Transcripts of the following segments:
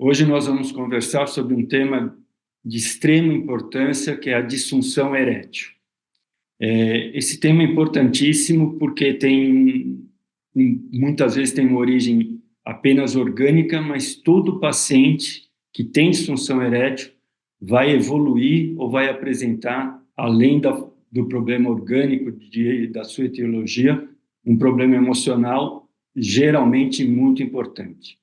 Hoje nós vamos conversar sobre um tema de extrema importância, que é a disfunção erétil. Esse tema é importantíssimo porque muitas vezes tem uma origem apenas orgânica, mas todo paciente que tem disfunção erétil vai evoluir ou vai apresentar, além do problema orgânico da sua etiologia, um problema emocional geralmente muito importante.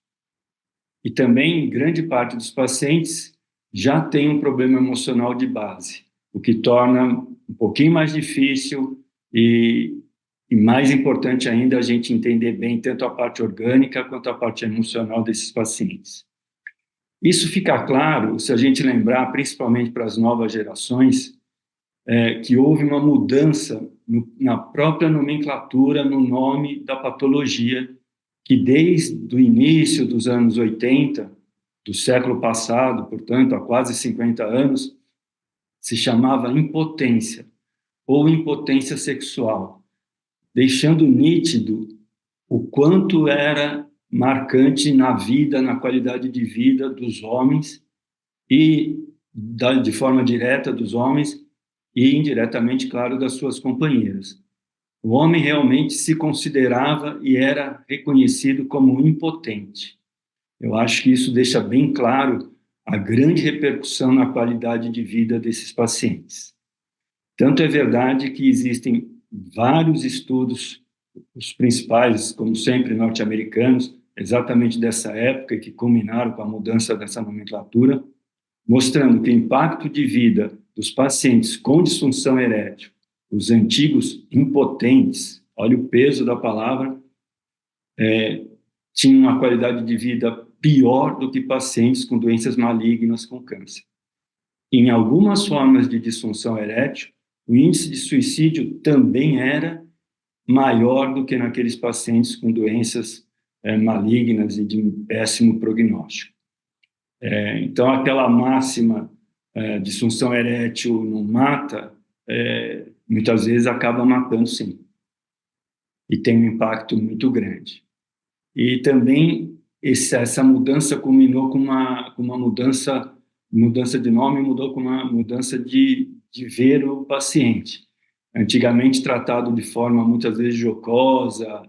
E também, grande parte dos pacientes já tem um problema emocional de base, o que torna um pouquinho mais difícil e mais importante ainda a gente entender bem tanto a parte orgânica quanto a parte emocional desses pacientes. Isso fica claro se a gente lembrar, principalmente para as novas gerações, que houve uma mudança na própria nomenclatura, no nome da patologia, que desde o início dos anos 80, do século passado, portanto, há quase 50 anos, se chamava impotência, ou impotência sexual, deixando nítido o quanto era marcante na vida, na qualidade de vida dos homens, e de forma direta dos homens, e indiretamente, claro, das suas companheiras. O homem realmente se considerava e era reconhecido como impotente. Eu acho que isso deixa bem claro a grande repercussão na qualidade de vida desses pacientes. Tanto é verdade que existem vários estudos, os principais, como sempre, norte-americanos, exatamente dessa época, que culminaram com a mudança dessa nomenclatura, mostrando que o impacto de vida dos pacientes com disfunção erétil, os antigos impotentes, olha o peso da palavra, tinham uma qualidade de vida pior do que pacientes com doenças malignas com câncer. Em algumas formas de disfunção erétil, o índice de suicídio também era maior do que naqueles pacientes com doenças malignas e de péssimo prognóstico. Então, aquela máxima, disfunção erétil não mata, muitas vezes acaba matando sim. E tem um impacto muito grande. E também essa mudança culminou com uma mudança de nome, mudou com uma mudança de ver o paciente. Antigamente tratado de forma muitas vezes jocosa,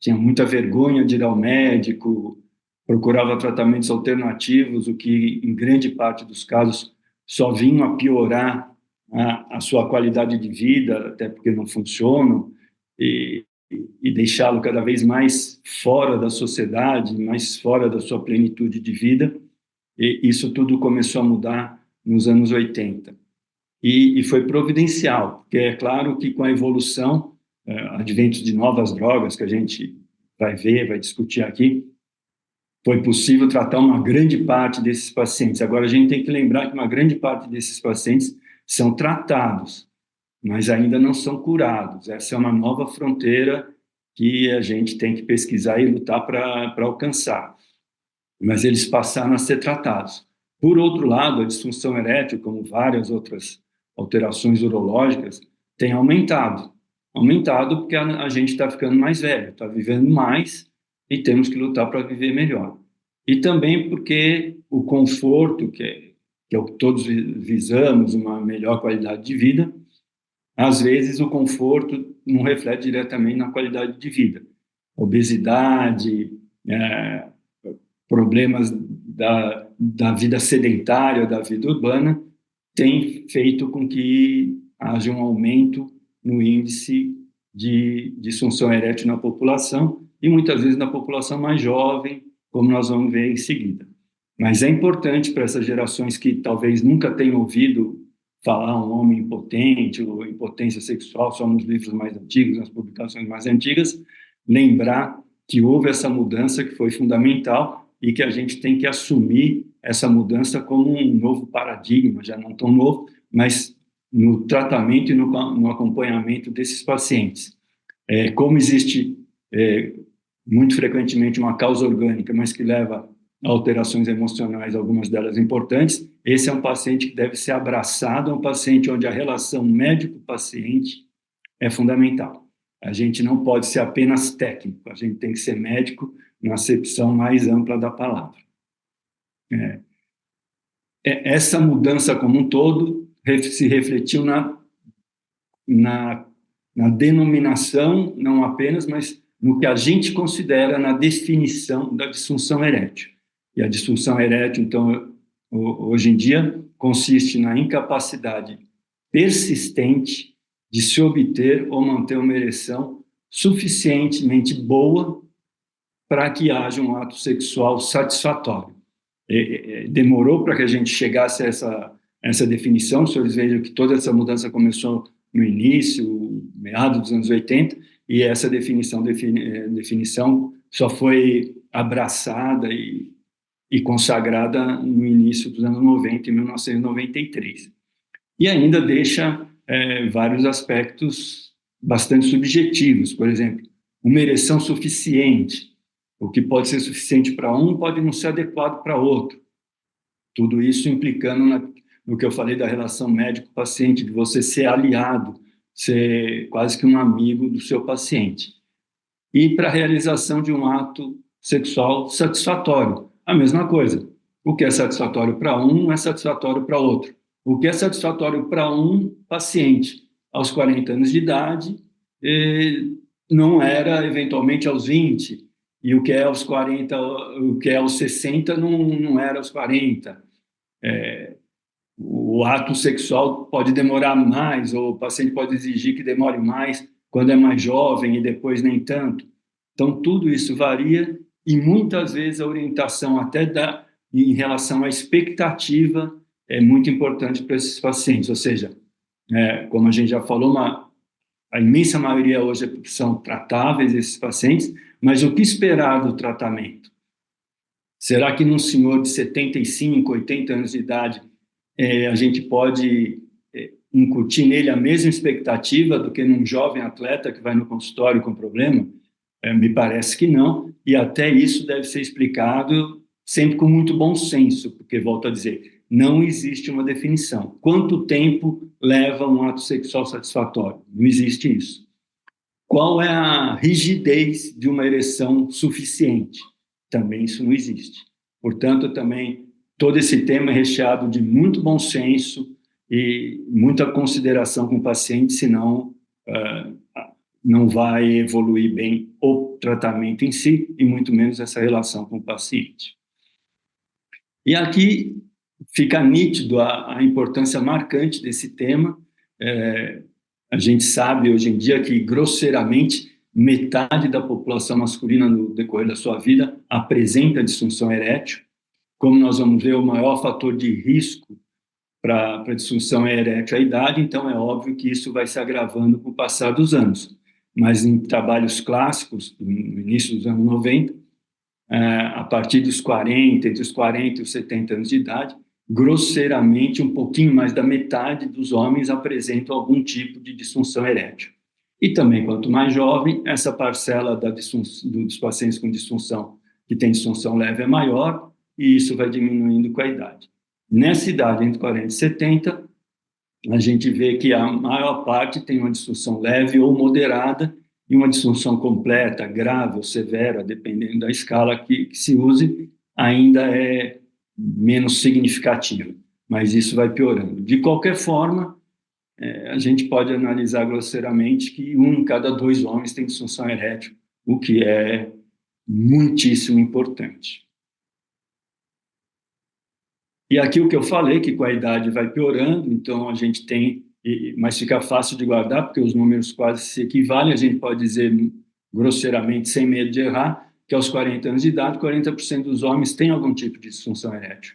tinha muita vergonha de ir ao médico, procurava tratamentos alternativos, o que em grande parte dos casos só vinham a piorar a sua qualidade de vida, até porque não funcionam, e deixá-lo cada vez mais fora da sociedade, mais fora da sua plenitude de vida. E isso tudo começou a mudar nos anos 80. E foi providencial, porque é claro que com a evolução, advento de novas drogas, que a gente vai ver, vai discutir aqui, foi possível tratar uma grande parte desses pacientes. Agora, a gente tem que lembrar que uma grande parte desses pacientes são tratados, mas ainda não são curados. Essa é uma nova fronteira que a gente tem que pesquisar e lutar para alcançar. Mas eles passaram a ser tratados. Por outro lado, a disfunção erétil, como várias outras alterações urológicas, tem aumentado. Aumentado porque a gente está ficando mais velho, está vivendo mais e temos que lutar para viver melhor. E também porque o conforto, que é o que todos visamos, uma melhor qualidade de vida, às vezes o conforto não reflete diretamente na qualidade de vida. Obesidade, problemas da vida sedentária, da vida urbana, tem feito com que haja um aumento no índice de disfunção erétil na população, e muitas vezes na população mais jovem, como nós vamos ver em seguida. Mas é importante para essas gerações que talvez nunca tenham ouvido falar um homem impotente ou impotência sexual só nos livros mais antigos, nas publicações mais antigas, lembrar que houve essa mudança que foi fundamental e que a gente tem que assumir essa mudança como um novo paradigma, já não tão novo, mas no tratamento e no acompanhamento desses pacientes. Como existe muito frequentemente uma causa orgânica, mas que leva a alterações emocionais, algumas delas importantes, esse é um paciente que deve ser abraçado, é um paciente onde a relação médico-paciente é fundamental. A gente não pode ser apenas técnico, a gente tem que ser médico na acepção mais ampla da palavra. Essa mudança como um todo se refletiu na, na denominação, não apenas, mas no que a gente considera na definição da disfunção erétil. E a disfunção erétil, então, hoje em dia, consiste na incapacidade persistente de se obter ou manter uma ereção suficientemente boa para que haja um ato sexual satisfatório. Demorou para que a gente chegasse a essa definição. Os senhores vejam que toda essa mudança começou no início, meados dos anos 80, e essa definição só foi abraçada e consagrada no início dos anos 90, em 1993. E ainda deixa vários aspectos bastante subjetivos. Por exemplo, uma ereção suficiente. O que pode ser suficiente para um pode não ser adequado para outro. Tudo isso implicando no que eu falei da relação médico-paciente, de você ser aliado, ser quase que um amigo do seu paciente. E para a realização de um ato sexual satisfatório, a mesma coisa. O que é satisfatório para um não é satisfatório para outro. O que é satisfatório para um paciente aos 40 anos de idade não era eventualmente aos 20, e o que é aos 40, o que é aos 60 não era aos 40. O ato sexual pode demorar mais, ou o paciente pode exigir que demore mais quando é mais jovem e depois nem tanto. Então, tudo isso varia e muitas vezes a orientação até em relação à expectativa é muito importante para esses pacientes. Ou seja, como a gente já falou, a imensa maioria hoje são tratáveis esses pacientes, mas o que esperar do tratamento? Será que num senhor de 75, 80 anos de idade, a gente pode incutir nele a mesma expectativa do que num jovem atleta que vai no consultório com problema? Me parece que não, e até isso deve ser explicado sempre com muito bom senso, porque, volto a dizer, não existe uma definição. Quanto tempo leva um ato sexual satisfatório? Não existe isso. Qual é a rigidez de uma ereção suficiente? Também isso não existe. Portanto, também todo esse tema é recheado de muito bom senso e muita consideração com o paciente, senão não vai evoluir bem o tratamento em si e muito menos essa relação com o paciente. E aqui fica nítido a importância marcante desse tema. A gente sabe hoje em dia que, grosseiramente, metade da população masculina no decorrer da sua vida apresenta disfunção erétil. Como nós vamos ver, o maior fator de risco para a disfunção erétil é a idade, então é óbvio que isso vai se agravando com o passar dos anos. Mas em trabalhos clássicos, no início dos anos 90, a partir dos 40, entre os 40 e os 70 anos de idade, grosseiramente, um pouquinho mais da metade dos homens apresentam algum tipo de disfunção erétil. E também, quanto mais jovem, essa parcela dos pacientes com disfunção, que tem disfunção leve, é maior, e isso vai diminuindo com a idade. Nessa idade, entre 40 e 70, a gente vê que a maior parte tem uma disfunção leve ou moderada, e uma disfunção completa, grave ou severa, dependendo da escala que se use, ainda é menos significativa, mas isso vai piorando. De qualquer forma, a gente pode analisar grosseiramente que 1 em cada 2 homens tem disfunção erétil, o que é muitíssimo importante. E aqui o que eu falei, que com a idade vai piorando, então a gente tem, mas fica fácil de guardar, porque os números quase se equivalem, a gente pode dizer grosseiramente, sem medo de errar, que aos 40 anos de idade, 40% dos homens têm algum tipo de disfunção erétil.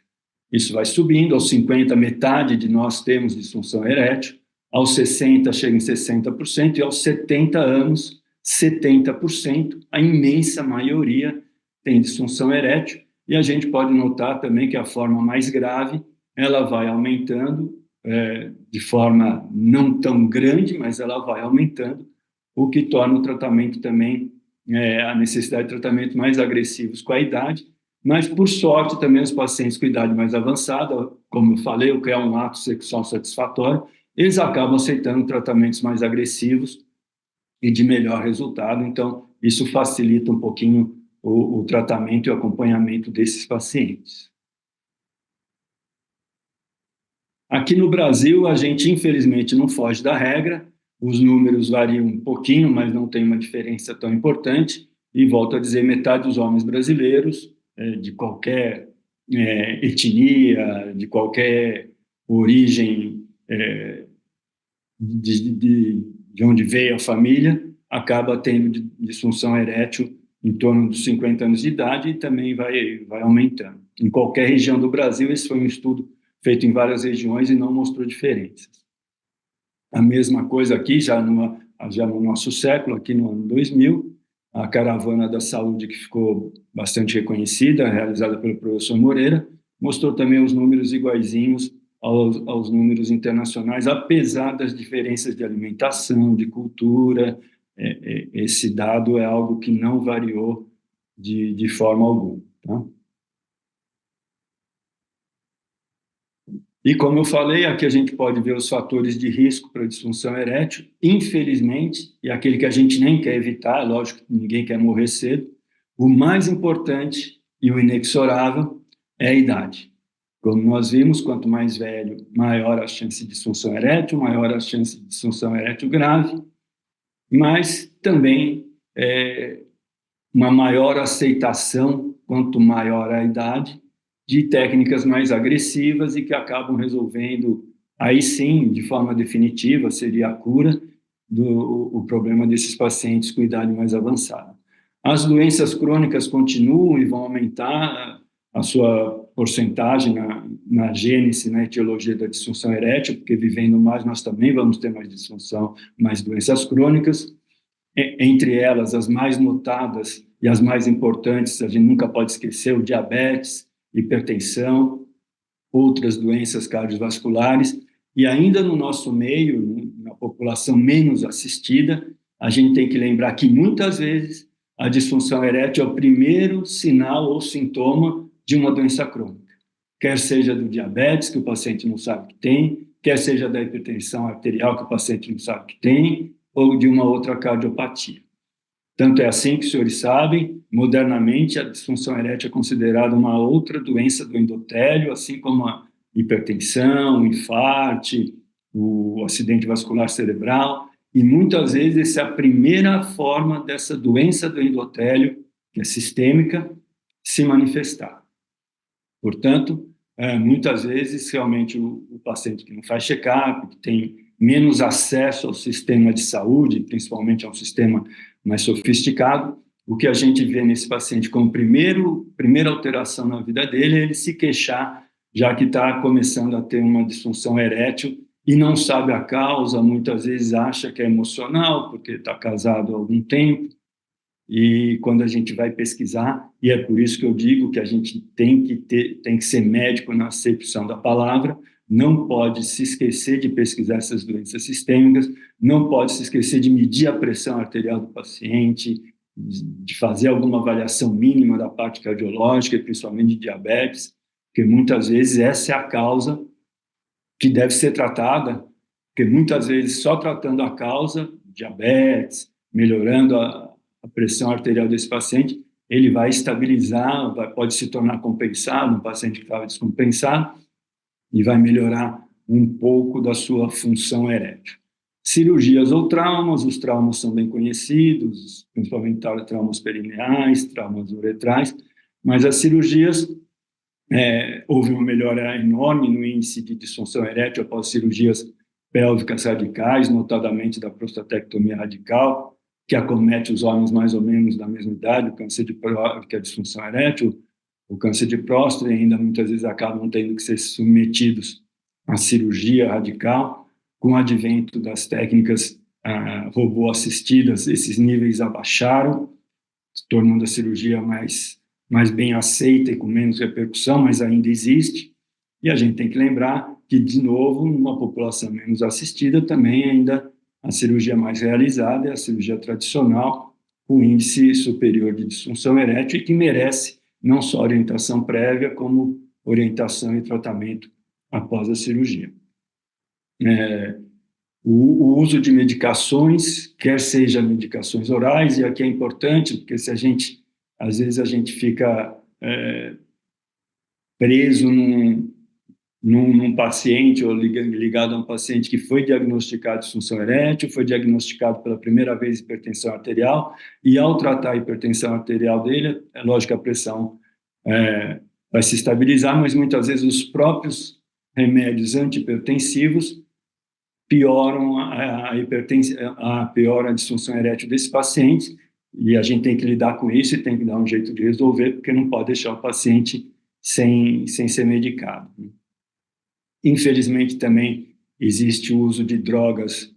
Isso vai subindo, aos 50, metade de nós temos disfunção erétil, aos 60 chega em 60%, e aos 70 anos, 70%, a imensa maioria tem disfunção erétil, e a gente pode notar também que a forma mais grave, ela vai aumentando, de forma não tão grande, mas ela vai aumentando, o que torna o tratamento também, a necessidade de tratamento mais agressivos com a idade, mas, por sorte, também os pacientes com idade mais avançada, como eu falei, o que é um ato sexual satisfatório, eles acabam aceitando tratamentos mais agressivos e de melhor resultado, então isso facilita um pouquinho o tratamento e o acompanhamento desses pacientes. Aqui no Brasil, a gente, infelizmente, não foge da regra, os números variam um pouquinho, mas não tem uma diferença tão importante, e volto a dizer, metade dos homens brasileiros, de qualquer etnia, de qualquer origem, de onde veio a família, acaba tendo disfunção erétil em torno dos 50 anos de idade e também vai aumentando. Em qualquer região do Brasil, esse foi um estudo feito em várias regiões e não mostrou diferenças. A mesma coisa aqui, já no nosso século, aqui no ano 2000, a Caravana da Saúde, que ficou bastante reconhecida, realizada pelo professor Moreira, mostrou também os números iguaizinhos aos números internacionais, apesar das diferenças de alimentação, de cultura. Esse dado é algo que não variou de forma alguma. Tá? E, como eu falei, aqui a gente pode ver os fatores de risco para disfunção erétil. Infelizmente, e aquele que a gente nem quer evitar, lógico que ninguém quer morrer cedo, o mais importante e o inexorável é a idade. Como nós vimos, quanto mais velho, maior a chance de disfunção erétil, maior a chance de disfunção erétil grave, mas também uma maior aceitação, quanto maior a idade, de técnicas mais agressivas e que acabam resolvendo, aí sim, de forma definitiva, seria a cura do problema desses pacientes com idade mais avançada. As doenças crônicas continuam e vão aumentar a sua porcentagem na gênese, na etiologia da disfunção erétil, porque vivendo mais nós também vamos ter mais disfunção, mais doenças crônicas. Entre elas, as mais notadas e as mais importantes, a gente nunca pode esquecer o diabetes, hipertensão, outras doenças cardiovasculares, e ainda no nosso meio, na população menos assistida, a gente tem que lembrar que muitas vezes a disfunção erétil é o primeiro sinal ou sintoma de uma doença crônica, quer seja do diabetes, que o paciente não sabe que tem, quer seja da hipertensão arterial, que o paciente não sabe que tem, ou de uma outra cardiopatia. Tanto é assim que os senhores sabem, modernamente a disfunção erétil é considerada uma outra doença do endotélio, assim como a hipertensão, o infarto, o acidente vascular cerebral, e muitas vezes essa é a primeira forma dessa doença do endotélio, que é sistêmica, se manifestar. Portanto, muitas vezes, realmente, o paciente que não faz check-up, que tem menos acesso ao sistema de saúde, principalmente ao sistema mais sofisticado, o que a gente vê nesse paciente como primeira alteração na vida dele é ele se queixar, já que está começando a ter uma disfunção erétil e não sabe a causa, muitas vezes acha que é emocional, porque está casado há algum tempo, e quando a gente vai pesquisar, e é por isso que eu digo que a gente tem que ser médico na acepção da palavra, não pode se esquecer de pesquisar essas doenças sistêmicas, não pode se esquecer de medir a pressão arterial do paciente, de fazer alguma avaliação mínima da parte cardiológica, e principalmente de diabetes, porque muitas vezes essa é a causa que deve ser tratada, porque muitas vezes só tratando a causa, diabetes, melhorando a pressão arterial desse paciente, ele vai estabilizar, pode se tornar compensado, um paciente que estava descompensado, e vai melhorar um pouco da sua função erétil. Cirurgias ou traumas, os traumas são bem conhecidos, principalmente traumas perineais, traumas uretrais, mas as cirurgias, houve uma melhora enorme no índice de disfunção erétil após cirurgias pélvicas radicais, notadamente da prostatectomia radical, que acomete os homens mais ou menos da mesma idade, o câncer de próstata, que é a disfunção erétil, o câncer de próstata, e ainda muitas vezes acabam tendo que ser submetidos à cirurgia radical. Com o advento das técnicas robô-assistidas, esses níveis abaixaram, tornando a cirurgia mais bem aceita e com menos repercussão, mas ainda existe. E a gente tem que lembrar que, de novo, numa população menos assistida, também ainda a cirurgia mais realizada é a cirurgia tradicional, com índice superior de disfunção erétil e que merece não só orientação prévia, como orientação e tratamento após a cirurgia. O uso de medicações, quer seja medicações orais, e aqui é importante, porque às vezes a gente fica preso num paciente ou ligado a um paciente que foi diagnosticado de disfunção erétil, foi diagnosticado pela primeira vez hipertensão arterial, e ao tratar a hipertensão arterial dele, é lógico que a pressão vai se estabilizar, mas muitas vezes os próprios remédios antihipertensivos pioram pioram a disfunção erétil desse paciente, e a gente tem que lidar com isso e tem que dar um jeito de resolver, porque não pode deixar o paciente sem ser medicado. Infelizmente, também existe o uso de drogas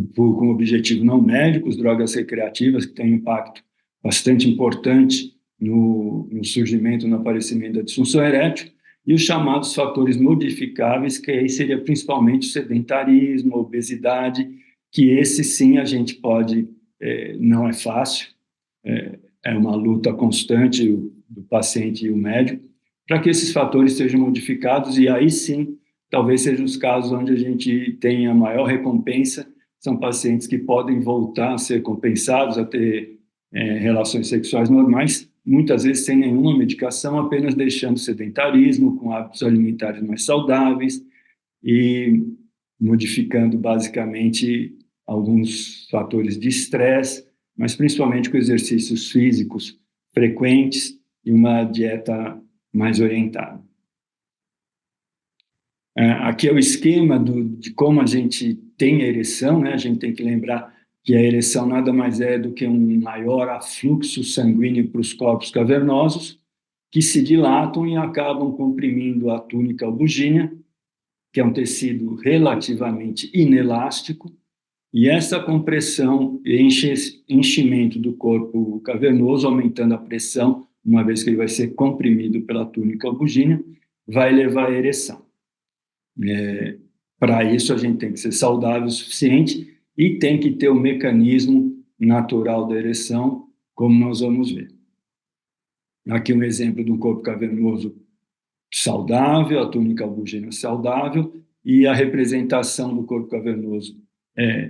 com objetivo não médicos, drogas recreativas, que têm um impacto bastante importante no surgimento, no aparecimento da disfunção erétil, e os chamados fatores modificáveis, que aí seria principalmente o sedentarismo, a obesidade, que esse sim a gente pode, não é fácil, é uma luta constante do paciente e o médico, para que esses fatores sejam modificados, e aí sim, talvez sejam os casos onde a gente tem a maior recompensa, são pacientes que podem voltar a ser compensados, a ter relações sexuais normais, muitas vezes sem nenhuma medicação, apenas deixando sedentarismo, com hábitos alimentares mais saudáveis e modificando basicamente alguns fatores de estresse, mas principalmente com exercícios físicos frequentes e uma dieta mais orientada. Aqui é o esquema de como a gente tem a ereção, né? A gente tem que lembrar que a ereção nada mais é do que um maior afluxo sanguíneo para os corpos cavernosos, que se dilatam e acabam comprimindo a túnica albugínea, que é um tecido relativamente inelástico, e essa compressão e enchimento do corpo cavernoso, aumentando a pressão, uma vez que ele vai ser comprimido pela túnica albugínea, vai levar à ereção. Para isso, a gente tem que ser saudável o suficiente e tem que ter o mecanismo natural da ereção, como nós vamos ver. Aqui um exemplo de um corpo cavernoso saudável, a túnica albugínea saudável, e a representação do corpo cavernoso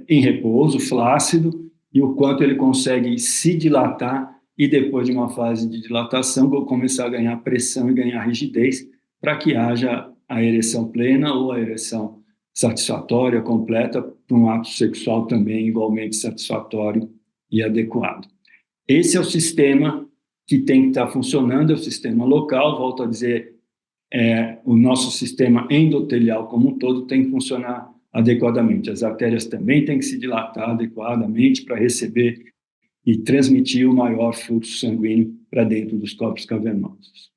em repouso, flácido, e o quanto ele consegue se dilatar e, depois de uma fase de dilatação, começar a ganhar pressão e ganhar rigidez, para que haja a ereção plena ou a ereção satisfatória, completa, para um ato sexual também igualmente satisfatório e adequado. Esse é o sistema que tem que estar funcionando, é o sistema local, volto a dizer, o nosso sistema endotelial como um todo tem que funcionar adequadamente. As artérias também têm que se dilatar adequadamente para receber e transmitir o maior fluxo sanguíneo para dentro dos corpos cavernosos.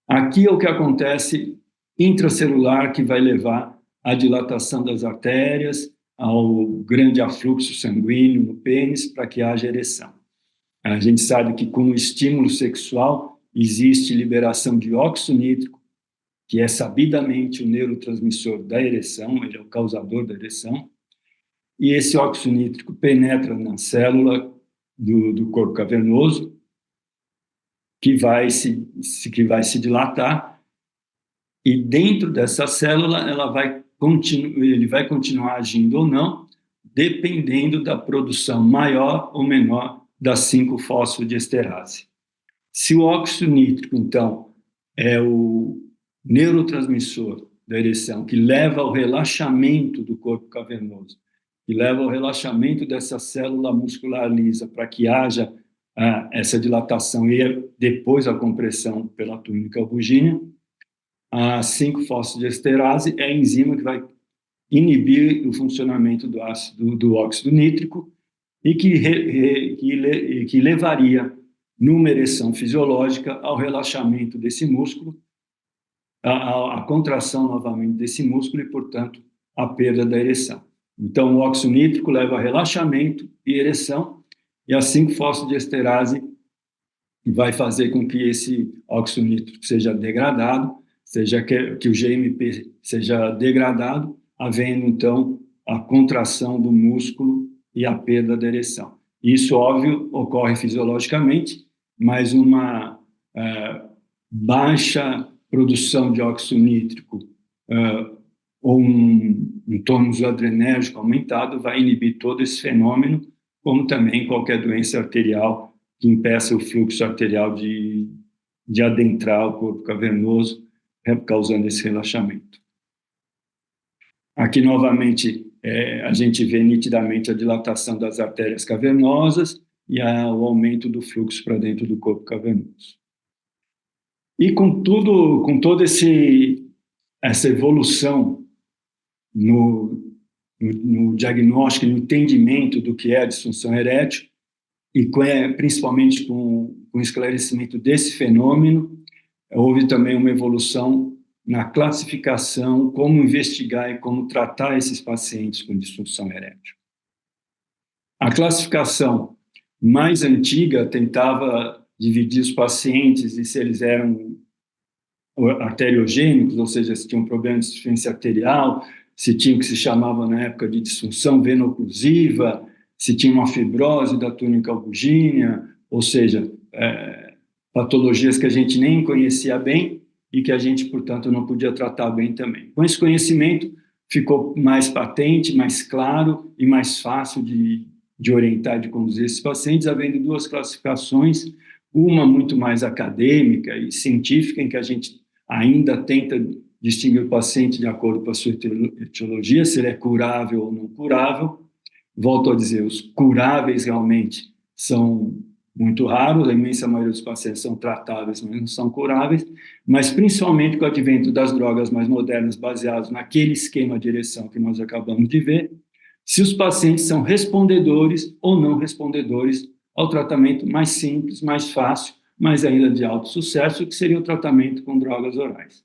Aqui é o que acontece intracelular, que vai levar à dilatação das artérias, ao grande afluxo sanguíneo no pênis, para que haja ereção. A gente sabe que com o estímulo sexual existe liberação de óxido nítrico, que é sabidamente o neurotransmissor da ereção, ele é o causador da ereção, e esse óxido nítrico penetra na célula do corpo cavernoso, que vai se dilatar, e dentro dessa célula ele vai continuar agindo ou não, dependendo da produção maior ou menor da 5-fosfodiesterase. Se o óxido nítrico, então, é o neurotransmissor da ereção, que leva ao relaxamento do corpo cavernoso, que leva ao relaxamento dessa célula muscular lisa, para que haja essa dilatação e depois a compressão pela túnica albugínea, a 5-fosfodiesterase é a enzima que vai inibir o funcionamento do óxido nítrico e que levaria, numa ereção fisiológica, ao relaxamento desse músculo, a contração novamente desse músculo e, portanto, a perda da ereção. Então, o óxido nítrico leva a relaxamento e ereção, e a 5-fosfodiesterase vai fazer com que esse óxido nítrico seja degradado, que o GMP seja degradado, havendo, então, a contração do músculo e a perda da ereção. Isso, óbvio, ocorre fisiologicamente, mas uma baixa produção de óxido nítrico ou um tônus adrenérgico aumentado vai inibir todo esse fenômeno, como também qualquer doença arterial que impeça o fluxo arterial de de adentrar o corpo cavernoso, causando esse relaxamento. Aqui, novamente, a gente vê nitidamente a dilatação das artérias cavernosas e o aumento do fluxo para dentro do corpo cavernoso. E com toda essa evolução no diagnóstico, no entendimento do que é a disfunção erétil, e principalmente com o esclarecimento desse fenômeno, houve também uma evolução na classificação, como investigar e como tratar esses pacientes com disfunção erétil. A classificação mais antiga tentava dividir os pacientes e se eles eram arteriogênicos, ou seja, se tinham problema de insuficiência arterial, se tinha o que se chamava na época de disfunção veno-oclusiva, se tinha uma fibrose da túnica albuginea, ou seja, patologias que a gente nem conhecia bem e que a gente, portanto, não podia tratar bem também. Com esse conhecimento, ficou mais patente, mais claro e mais fácil de orientar, de conduzir esses pacientes, havendo duas classificações, uma muito mais acadêmica e científica, em que a gente ainda tenta distinguir o paciente de acordo com a sua etiologia, se ele é curável ou não curável. Volto a dizer, os curáveis realmente são muito raros, a imensa maioria dos pacientes são tratáveis, mas não são curáveis, mas principalmente com o advento das drogas mais modernas, baseadas naquele esquema de ereção que nós acabamos de ver, se os pacientes são respondedores ou não respondedores ao tratamento mais simples, mais fácil, mas ainda de alto sucesso, que seria o tratamento com drogas orais.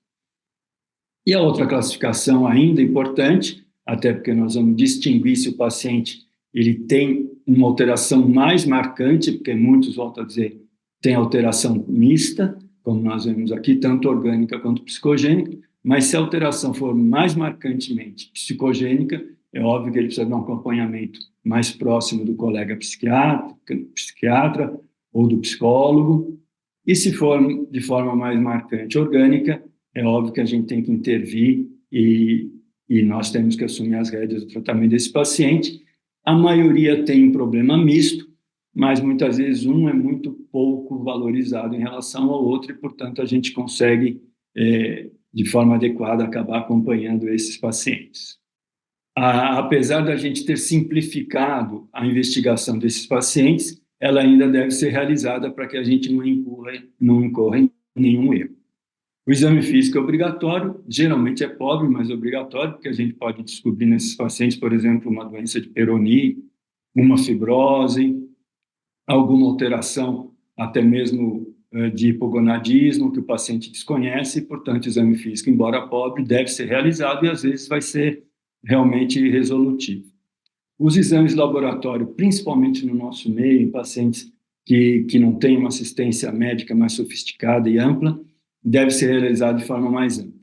E a outra classificação ainda importante, até porque nós vamos distinguir se o paciente ele tem uma alteração mais marcante, porque muitos, volto a dizer, têm alteração mista, como nós vemos aqui, tanto orgânica quanto psicogênica, mas se a alteração for mais marcantemente psicogênica, é óbvio que ele precisa de um acompanhamento mais próximo do colega psiquiatra ou do psicólogo, e se for de forma mais marcante orgânica, é óbvio que a gente tem que intervir e nós temos que assumir as rédeas do tratamento desse paciente. A maioria tem um problema misto, mas muitas vezes um é muito pouco valorizado em relação ao outro e, portanto, a gente consegue, de forma adequada, acabar acompanhando esses pacientes. Apesar da gente ter simplificado a investigação desses pacientes, ela ainda deve ser realizada para que a gente não incorra em nenhum erro. O exame físico é obrigatório, geralmente é pobre, mas obrigatório, porque a gente pode descobrir nesses pacientes, por exemplo, uma doença de Peyronie, uma fibrose, alguma alteração até mesmo de hipogonadismo que o paciente desconhece, e, portanto, o exame físico, embora pobre, deve ser realizado e às vezes vai ser realmente resolutivo. Os exames de laboratório, principalmente no nosso meio, em pacientes que não têm uma assistência médica mais sofisticada e ampla, deve ser realizado de forma mais ampla.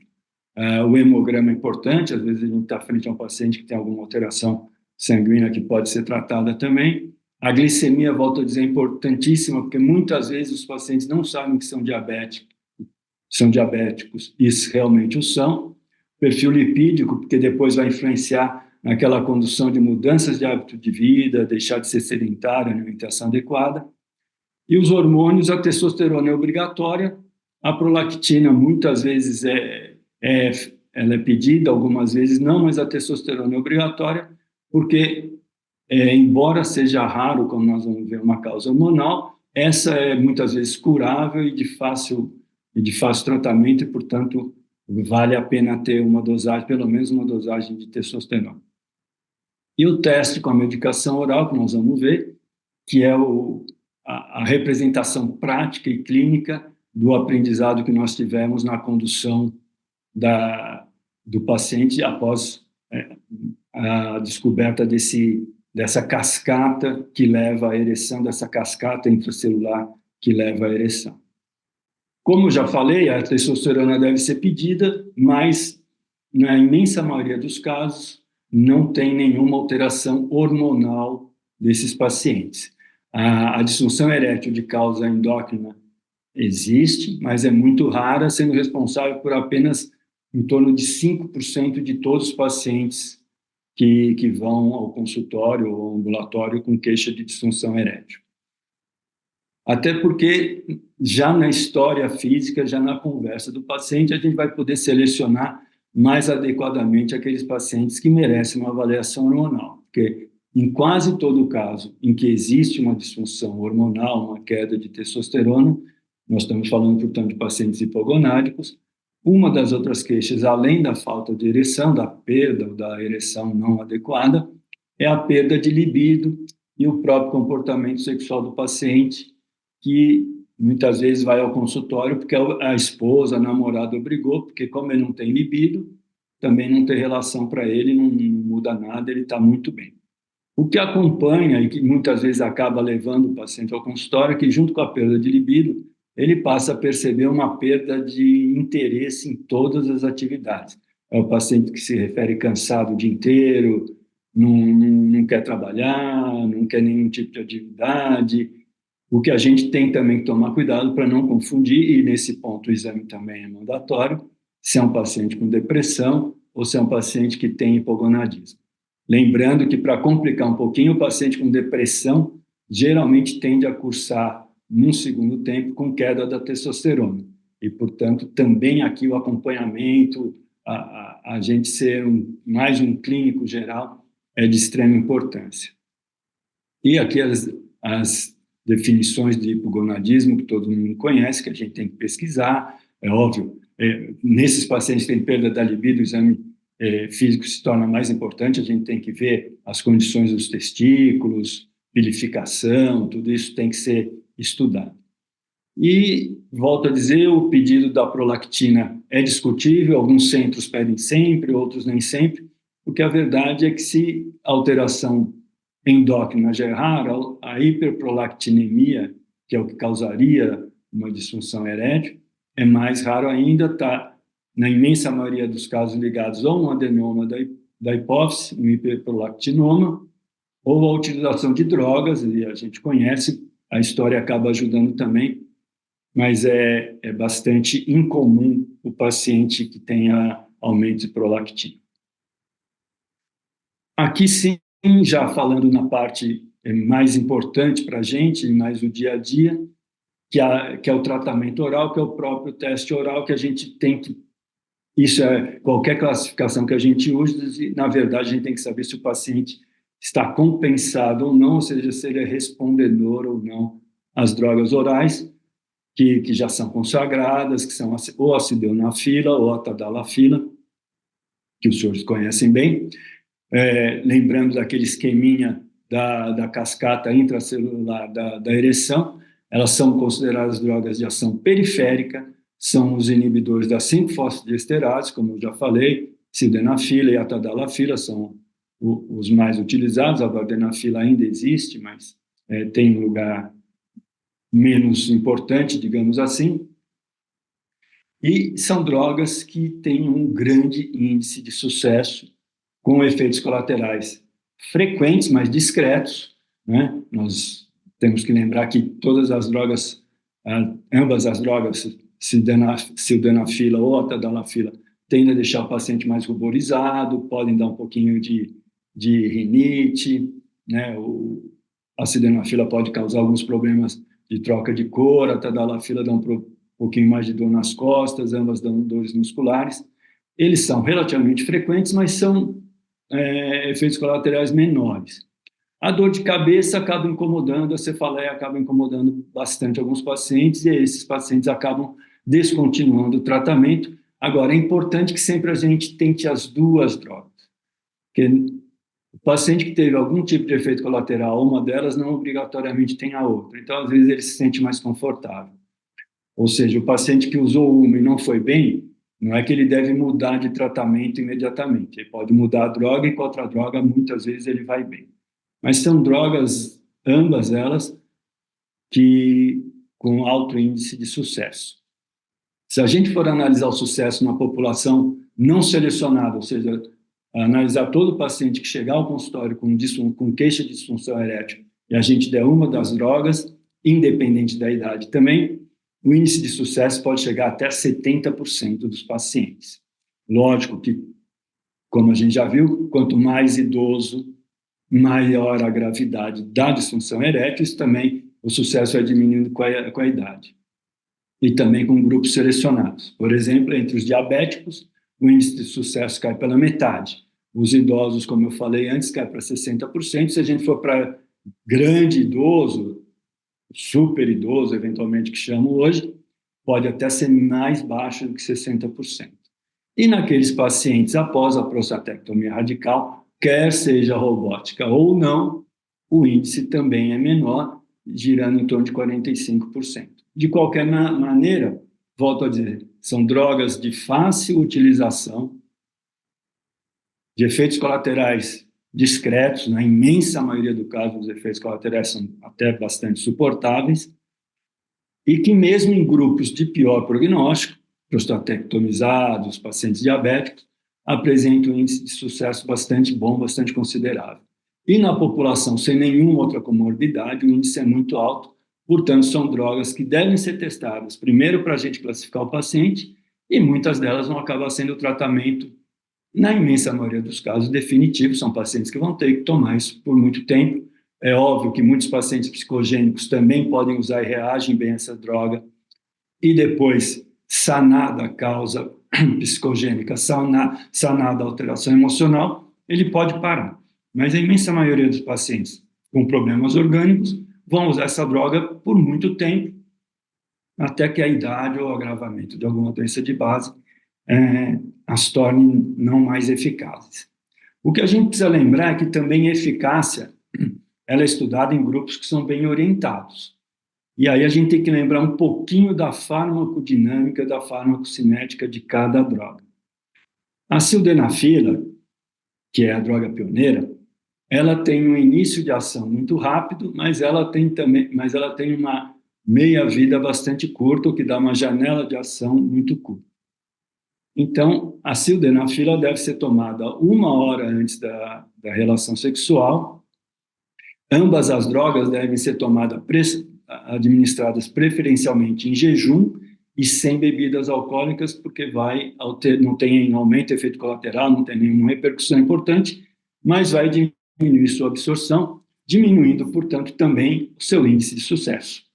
O hemograma é importante, às vezes a gente está frente a um paciente que tem alguma alteração sanguínea que pode ser tratada também. A glicemia, volto a dizer, é importantíssima, porque muitas vezes os pacientes não sabem que são diabéticos, e realmente o são. Perfil lipídico, porque depois vai influenciar naquela condução de mudanças de hábito de vida, deixar de ser sedentário, alimentação adequada. E os hormônios, a testosterona é obrigatória, a prolactina muitas vezes ela é pedida, algumas vezes não, mas a testosterona é obrigatória, porque, embora seja raro, como nós vamos ver, uma causa hormonal, essa é muitas vezes curável e de fácil tratamento, e, portanto, vale a pena ter uma dosagem, pelo menos uma dosagem de testosterona. E o teste com a medicação oral, que nós vamos ver, que é a representação prática e clínica do aprendizado que nós tivemos na condução do paciente após a descoberta dessa cascata que leva à ereção, dessa cascata intracelular que leva à ereção. Como já falei, a testosterona deve ser pedida, mas na imensa maioria dos casos não tem nenhuma alteração hormonal desses pacientes. A disfunção erétil de causa endócrina existe, mas é muito rara, sendo responsável por apenas em torno de 5% de todos os pacientes que vão ao consultório ou ao ambulatório com queixa de disfunção erétil. Até porque já na história física, já na conversa do paciente, a gente vai poder selecionar mais adequadamente aqueles pacientes que merecem uma avaliação hormonal, porque em quase todo caso em que existe uma disfunção hormonal, uma queda de testosterona, nós estamos falando, portanto, de pacientes hipogonádicos, uma das outras queixas, além da falta de ereção, da perda ou da ereção não adequada, é a perda de libido e o próprio comportamento sexual do paciente, que muitas vezes vai ao consultório porque a esposa, a namorada obrigou, porque como ele não tem libido, também não tem relação para ele, não muda nada, ele está muito bem. O que acompanha e que muitas vezes acaba levando o paciente ao consultório é que, junto com a perda de libido, ele passa a perceber uma perda de interesse em todas as atividades. É o paciente que se refere cansado o dia inteiro, não quer trabalhar, não quer nenhum tipo de atividade. O que a gente tem também que tomar cuidado para não confundir, e nesse ponto o exame também é mandatório, se é um paciente com depressão ou se é um paciente que tem hipogonadismo. Lembrando que, para complicar um pouquinho, o paciente com depressão geralmente tende a cursar, num segundo tempo, com queda da testosterona. E, portanto, também aqui o acompanhamento, a gente ser mais um clínico geral, é de extrema importância. E aqui as definições de hipogonadismo, que todo mundo conhece, que a gente tem que pesquisar, é óbvio. Nesses pacientes que têm perda da libido, o exame físico se torna mais importante, a gente tem que ver as condições dos testículos, pilificação, tudo isso tem que ser estudado. E, volto a dizer, o pedido da prolactina é discutível, alguns centros pedem sempre, outros nem sempre, porque a verdade é que se a alteração endócrina já é rara, a hiperprolactinemia, que é o que causaria uma disfunção erétil, é mais raro ainda, está na imensa maioria dos casos ligados a um adenoma da hipófise, um hiperprolactinoma, ou a utilização de drogas, e a gente conhece, a história acaba ajudando também, mas é bastante incomum o paciente que tenha aumento de prolactina. Aqui sim, já falando na parte mais importante para a gente, mais o dia a dia, que é o tratamento oral, que é o próprio teste oral, que a gente tem que... Isso é qualquer classificação que a gente use, na verdade, a gente tem que saber se o paciente está compensado ou não, ou seja, se ele é respondedor ou não às drogas orais, que já são consagradas, que são ou a sildenafila ou a tadalafila, que os senhores conhecem bem. Lembrando daquele esqueminha da cascata intracelular da ereção, elas são consideradas drogas de ação periférica, são os inibidores da 5-fosfodiesterase, como eu já falei, sildenafila e a tadalafila são os mais utilizados, a vardenafila ainda existe, mas tem um lugar menos importante, digamos assim, e são drogas que têm um grande índice de sucesso, com efeitos colaterais frequentes, mas discretos, né? Nós temos que lembrar que todas as drogas, ambas as drogas, sildenafila ou a tadalafila, tendem a deixar o paciente mais ruborizado, podem dar um pouquinho de rinite, né? A sildenafila pode causar alguns problemas de troca de cor, a tadalafila dá um pouquinho mais de dor nas costas, ambas dão dores musculares. Eles são relativamente frequentes, mas são efeitos colaterais menores. A dor de cabeça acaba incomodando, a cefaleia acaba incomodando bastante alguns pacientes, e esses pacientes acabam descontinuando o tratamento. Agora, é importante que sempre a gente tente as duas drogas, porque o paciente que teve algum tipo de efeito colateral, uma delas não obrigatoriamente tem a outra, então às vezes ele se sente mais confortável. Ou seja, o paciente que usou uma e não foi bem, não é que ele deve mudar de tratamento imediatamente. Ele pode mudar a droga e com outra droga, muitas vezes, ele vai bem. Mas são drogas, ambas elas, que com alto índice de sucesso. Se a gente for analisar o sucesso na população não selecionada, ou seja, analisar todo paciente que chegar ao consultório com queixa de disfunção erétil e a gente der uma das drogas, independente da idade também, o índice de sucesso pode chegar até 70% dos pacientes. Lógico que, como a gente já viu, quanto mais idoso, maior a gravidade da disfunção erétil, isso também o sucesso vai diminuindo com a idade. E também com grupos selecionados. Por exemplo, entre os diabéticos, o índice de sucesso cai pela metade. Os idosos, como eu falei antes, cai para 60%. Se a gente for para grande idoso, super idoso, eventualmente, que chamo hoje, pode até ser mais baixo do que 60%. E naqueles pacientes após a prostatectomia radical, quer seja robótica ou não, o índice também é menor, girando em torno de 45%. De qualquer maneira, volto a dizer, são drogas de fácil utilização, de efeitos colaterais discretos, na imensa maioria do caso, os efeitos colaterais são até bastante suportáveis, e que mesmo em grupos de pior prognóstico, prostatectomizados, pacientes diabéticos, apresentam um índice de sucesso bastante bom, bastante considerável. E na população sem nenhuma outra comorbidade, o índice é muito alto, portanto, são drogas que devem ser testadas, primeiro para a gente classificar o paciente, e muitas delas vão acabar sendo o tratamento, na imensa maioria dos casos, definitivo, são pacientes que vão ter que tomar isso por muito tempo. É óbvio que muitos pacientes psicogênicos também podem usar e reagem bem a essa droga, e depois, sanada a causa psicogênica, sanada a alteração emocional, ele pode parar. Mas a imensa maioria dos pacientes com problemas orgânicos vão usar essa droga por muito tempo, até que a idade ou o agravamento de alguma doença de base as torne não mais eficazes. O que a gente precisa lembrar é que também a eficácia ela é estudada em grupos que são bem orientados. E aí a gente tem que lembrar um pouquinho da farmacodinâmica, da farmacocinética de cada droga. A sildenafila, que é a droga pioneira, ela tem um início de ação muito rápido, mas ela tem uma meia-vida bastante curta, o que dá uma janela de ação muito curta. Então, a sildenafila deve ser tomada 1 hora antes da relação sexual. Ambas as drogas devem ser administradas preferencialmente em jejum e sem bebidas alcoólicas, porque não tem aumento, efeito colateral, não tem nenhuma repercussão importante, mas vai diminuir sua absorção, diminuindo, portanto, também o seu índice de sucesso.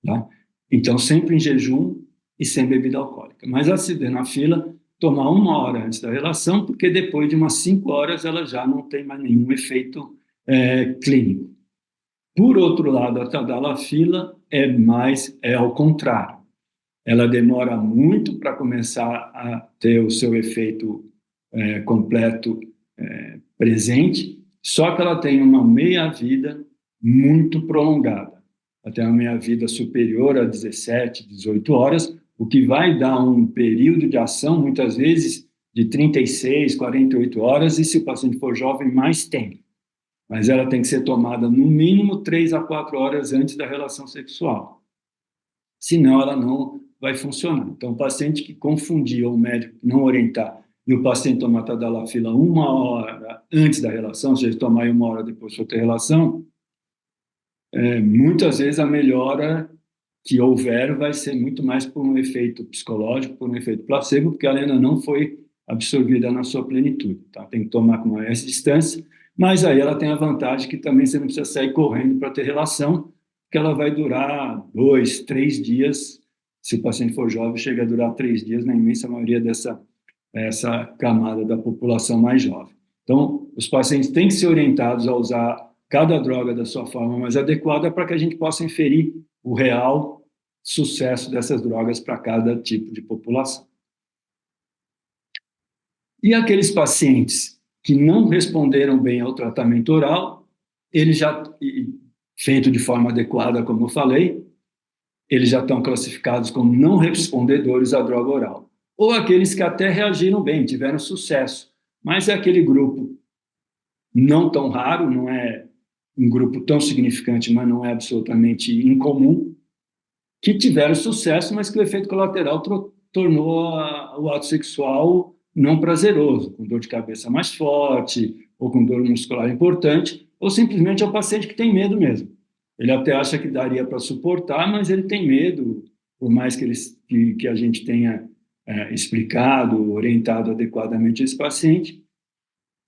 Tá? Então, sempre em jejum e sem bebida alcoólica. Mas a sildenafila, tomar 1 hora antes da relação, porque depois de umas 5 horas ela já não tem mais nenhum efeito clínico. Por outro lado, a tadalafila é ao contrário. Ela demora muito para começar a ter o seu efeito completo presente, só que ela tem uma meia-vida muito prolongada. Ela tem uma meia-vida superior a 17, 18 horas, o que vai dar um período de ação, muitas vezes, de 36, 48 horas, e se o paciente for jovem, mais tempo. Mas ela tem que ser tomada no mínimo 3 a 4 horas antes da relação sexual. Senão ela não vai funcionar. Então, o paciente que confundir ou o médico não orientar e o paciente tomar tadalafila 1 hora antes da relação, ou seja, tomar 1 hora depois de outra relação, muitas vezes a melhora que houver vai ser muito mais por um efeito psicológico, por um efeito placebo, porque ela ainda não foi absorvida na sua plenitude. Tá? Tem que tomar com maior distância, mas aí ela tem a vantagem que também você não precisa sair correndo para ter relação, porque ela vai durar 2, 3 dias. Se o paciente for jovem, chega a durar 3 dias na imensa maioria dessa camada da população mais jovem. Então, os pacientes têm que ser orientados a usar cada droga da sua forma mais adequada para que a gente possa inferir o real sucesso dessas drogas para cada tipo de população. E aqueles pacientes que não responderam bem ao tratamento oral, eles já, feito de forma adequada, como eu falei, eles já estão classificados como não respondedores à droga oral. Ou aqueles que até reagiram bem, tiveram sucesso, mas é aquele grupo não tão raro, não é um grupo tão significante, mas não é absolutamente incomum, que tiveram sucesso, mas que o efeito colateral tornou o ato sexual não prazeroso, com dor de cabeça mais forte, ou com dor muscular importante, ou simplesmente é o paciente que tem medo mesmo. Ele até acha que daria para suportar, mas ele tem medo, por mais que a gente tenha explicado, orientado adequadamente esse paciente,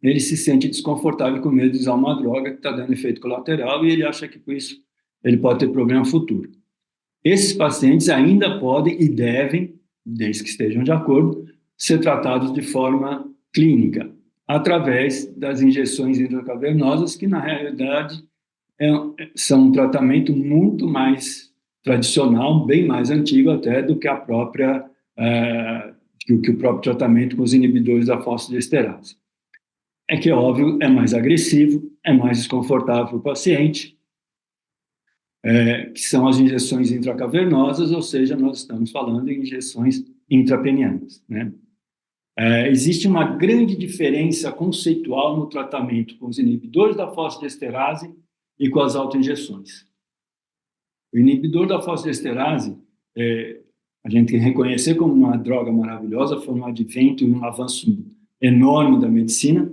ele se sente desconfortável com medo de usar uma droga que está dando efeito colateral e ele acha que com isso ele pode ter problema futuro. Esses pacientes ainda podem e devem, desde que estejam de acordo, ser tratados de forma clínica, através das injeções intracavernosas, que na realidade são um tratamento muito mais tradicional, bem mais antigo até do que que o próprio tratamento com os inibidores da fosfodiesterase. É que, óbvio, é mais agressivo, é mais desconfortável para o paciente, que são as injeções intracavernosas, ou seja, nós estamos falando em injeções intrapenianas, né? Existe uma grande diferença conceitual no tratamento com os inibidores da fosfodiesterase e com as autoinjeções. O inibidor da fosfodiesterase, a gente tem que reconhecer como uma droga maravilhosa, foi um advento e um avanço enorme da medicina,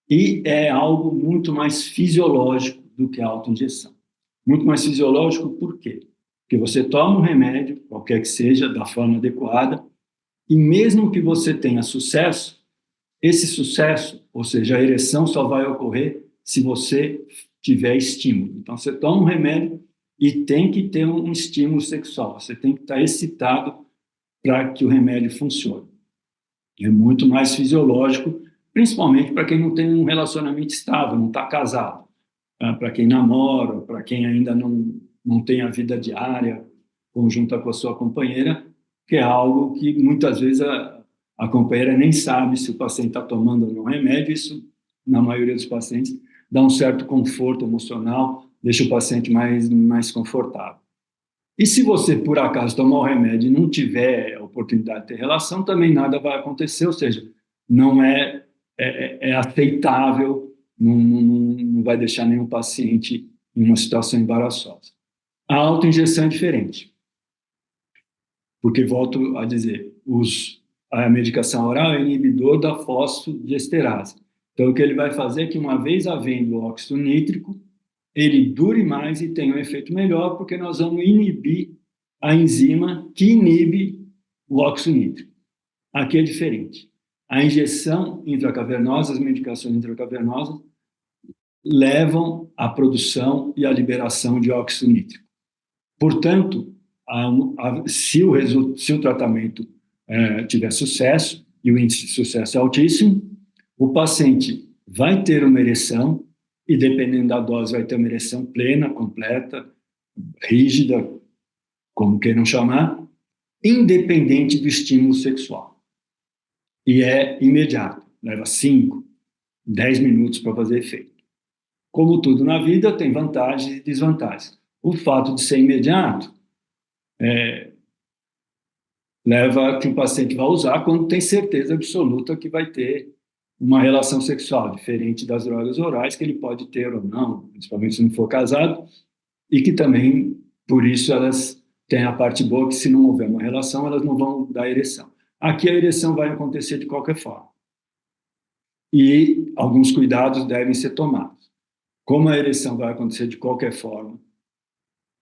e é algo muito mais fisiológico do que a autoinjeção. Muito mais fisiológico por quê? Porque você toma um remédio, qualquer que seja, da forma adequada, e mesmo que você tenha sucesso, esse sucesso, ou seja, a ereção só vai ocorrer se você tiver estímulo. Então, você toma um remédio e tem que ter um estímulo sexual. Você tem que estar excitado para que o remédio funcione. É muito mais fisiológico, principalmente para quem não tem um relacionamento estável, não está casado. Para quem namora, para quem ainda não tem a vida diária conjunta com a sua companheira, que é algo que muitas vezes a companheira nem sabe se o paciente está tomando ou não remédio. Isso, na maioria dos pacientes, dá um certo conforto emocional, deixa o paciente mais confortável. E se você, por acaso, tomar o remédio e não tiver a oportunidade de ter relação, também nada vai acontecer, ou seja, não é aceitável, não vai deixar nenhum paciente em uma situação embaraçosa. A autoinjeção é diferente, porque, volto a dizer, a medicação oral é inibidor da fosfodiesterase. Então, o que ele vai fazer é que, uma vez havendo o óxido nítrico, ele dure mais e tenha um efeito melhor, porque nós vamos inibir a enzima que inibe o óxido nítrico. Aqui é diferente. A injeção intracavernosa, as medicações intracavernosas, levam à produção e à liberação de óxido nítrico. Portanto, se o tratamento tiver sucesso, e o índice de sucesso é altíssimo, o paciente vai ter uma ereção, e dependendo da dose vai ter uma ereção plena, completa, rígida, como queiram chamar, independente do estímulo sexual. E é imediato, leva 5, 10 minutos para fazer efeito. Como tudo na vida, tem vantagens e desvantagens. O fato de ser imediato leva a que o paciente vai usar quando tem certeza absoluta que vai ter uma relação sexual, diferente das drogas orais, que ele pode ter ou não, principalmente se não for casado, e que também, por isso, elas têm a parte boa que, se não houver uma relação, elas não vão dar ereção. Aqui a ereção vai acontecer de qualquer forma. E alguns cuidados devem ser tomados. Como a ereção vai acontecer de qualquer forma,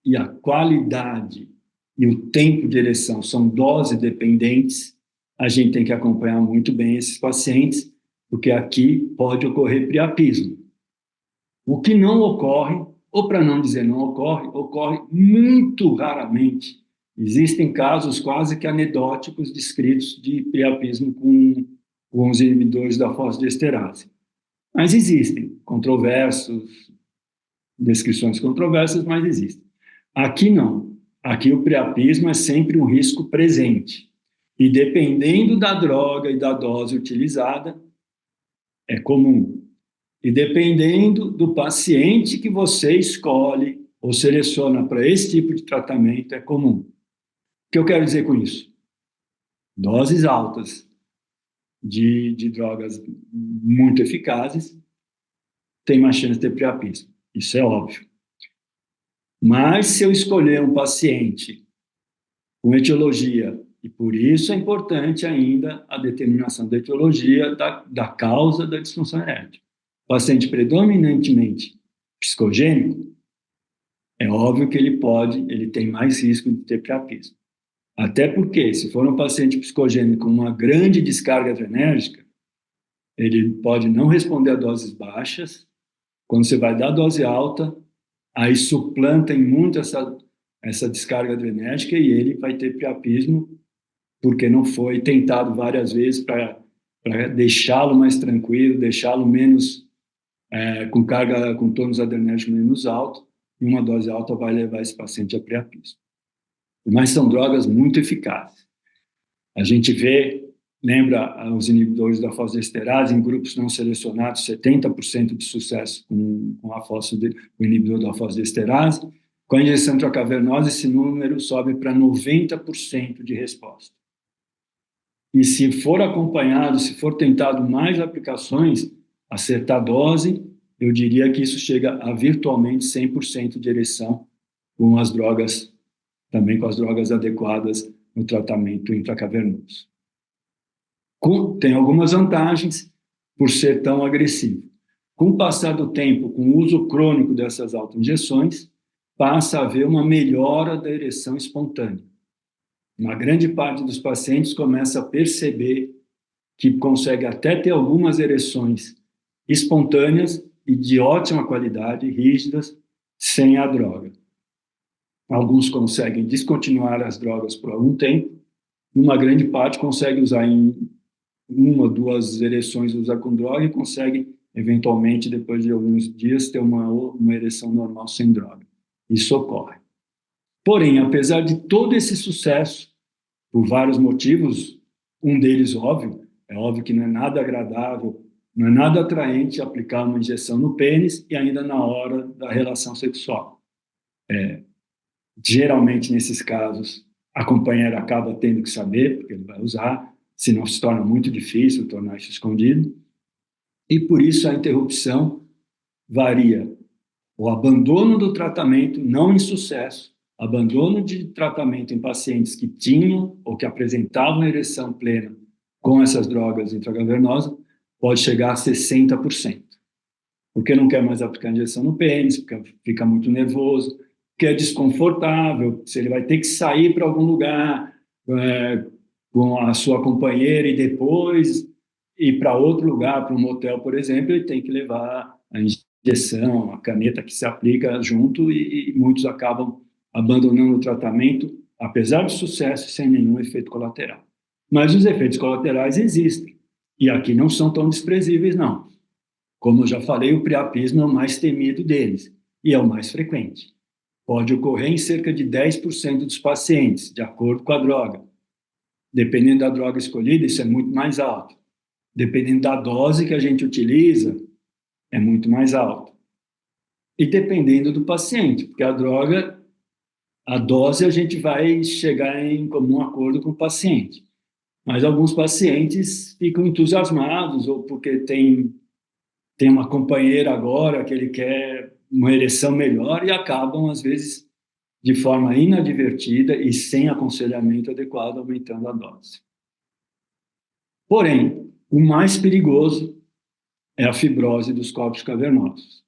e a qualidade e o tempo de ereção são dose dependentes, a gente tem que acompanhar muito bem esses pacientes, porque aqui pode ocorrer priapismo. O que não ocorre, ou para não dizer não ocorre, ocorre muito raramente. Existem casos quase que anedóticos descritos de priapismo com os inibidores da fosfodiesterase. Mas existem controversos, descrições controversas, mas existem. Aqui não. Aqui o priapismo é sempre um risco presente. E dependendo da droga e da dose utilizada, é comum. E dependendo do paciente que você escolhe ou seleciona para esse tipo de tratamento, é comum. O que eu quero dizer com isso? Doses altas de drogas muito eficazes tem mais chance de ter priapismo. Isso é óbvio. Mas se eu escolher um paciente com etiologia, e por isso é importante ainda a determinação da etiologia da causa da disfunção erétil. Paciente predominantemente psicogênico, é óbvio que ele tem mais risco de ter priapismo. Até porque, se for um paciente psicogênico com uma grande descarga adrenérgica, ele pode não responder a doses baixas. Quando você vai dar dose alta, aí suplantem muito essa descarga adrenérgica e ele vai ter priapismo porque não foi tentado várias vezes para deixá-lo mais tranquilo, deixá-lo menos com carga, com tônus adrenérgico menos alto, e uma dose alta vai levar esse paciente a priapismo. Mas são drogas muito eficazes. A gente vê, lembra os inibidores da fosfodiesterase em grupos não selecionados, 70% de sucesso com o inibidor da fosfodiesterase. Com a injeção intracavernosa, esse número sobe para 90% de resposta. E se for acompanhado, se for tentado mais aplicações, acertar a dose, eu diria que isso chega a virtualmente 100% de ereção com as drogas, também com as drogas adequadas no tratamento intracavernoso. Tem algumas vantagens por ser tão agressivo. Com o passar do tempo, com o uso crônico dessas autoinjeções, passa a haver uma melhora da ereção espontânea. Uma grande parte dos pacientes começa a perceber que consegue até ter algumas ereções espontâneas e de ótima qualidade, rígidas, sem a droga. Alguns conseguem descontinuar as drogas por algum tempo, e uma grande parte consegue usar em uma, duas ereções, usar com droga e consegue, eventualmente, depois de alguns dias, ter uma ereção normal sem droga. Isso ocorre. Porém, apesar de todo esse sucesso, por vários motivos, um deles óbvio, é óbvio que não é nada agradável, não é nada atraente aplicar uma injeção no pênis e ainda na hora da relação sexual. Geralmente, nesses casos, a companheira acaba tendo que saber, porque ele vai usar, senão se torna muito difícil tornar isso escondido. E por isso a interrupção varia. O abandono do tratamento, não em sucesso, abandono de tratamento em pacientes que tinham ou que apresentavam ereção plena com essas drogas intragavernosas, pode chegar a 60%. Porque não quer mais aplicar injeção no pênis, porque fica muito nervoso, porque é desconfortável, se ele vai ter que sair para algum lugar com a sua companheira e depois ir para outro lugar, para um motel, por exemplo, ele tem que levar a injeção, a caneta que se aplica junto e muitos acabam abandonando o tratamento, apesar do sucesso, sem nenhum efeito colateral. Mas os efeitos colaterais existem, e aqui não são tão desprezíveis, não. Como eu já falei, o priapismo é o mais temido deles, e é o mais frequente. Pode ocorrer em cerca de 10% dos pacientes, de acordo com a droga. Dependendo da droga escolhida, isso é muito mais alto. Dependendo da dose que a gente utiliza, é muito mais alto. E dependendo do paciente, porque a dose a gente vai chegar em comum acordo com o paciente. Mas alguns pacientes ficam entusiasmados, ou porque tem uma companheira agora que ele quer uma ereção melhor e acabam, às vezes, de forma inadvertida e sem aconselhamento adequado, aumentando a dose. Porém, o mais perigoso é a fibrose dos corpos cavernosos,